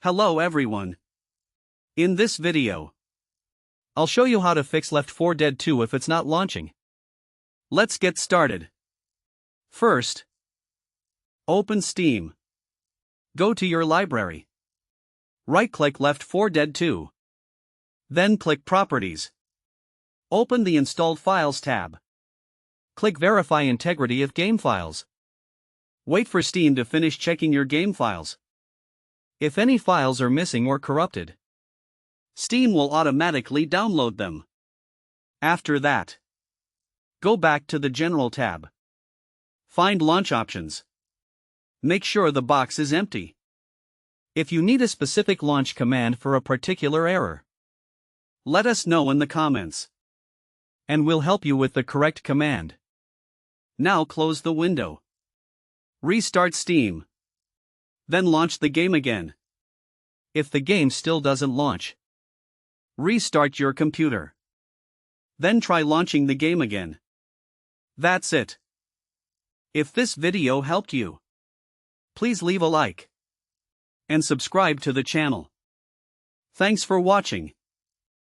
Hello everyone. In this video, I'll show you how to fix Left 4 Dead 2 if it's not launching. Let's get started. First, open Steam. Go to your library. Right-click Left 4 Dead 2. Then click Properties. Open the Installed Files tab. Click Verify Integrity of Game Files. Wait for Steam to finish checking your game files. If any files are missing or corrupted, Steam will automatically download them. After that, go back to the General tab. Find Launch Options. Make sure the box is empty. If you need a specific launch command for a particular error, let us know in the comments, and we'll help you with the correct command. Now close the window. Restart Steam. Then launch the game again. If the game still doesn't launch, restart your computer. Then try launching the game again. That's it. If this video helped you, please leave a like and subscribe to the channel. Thanks for watching.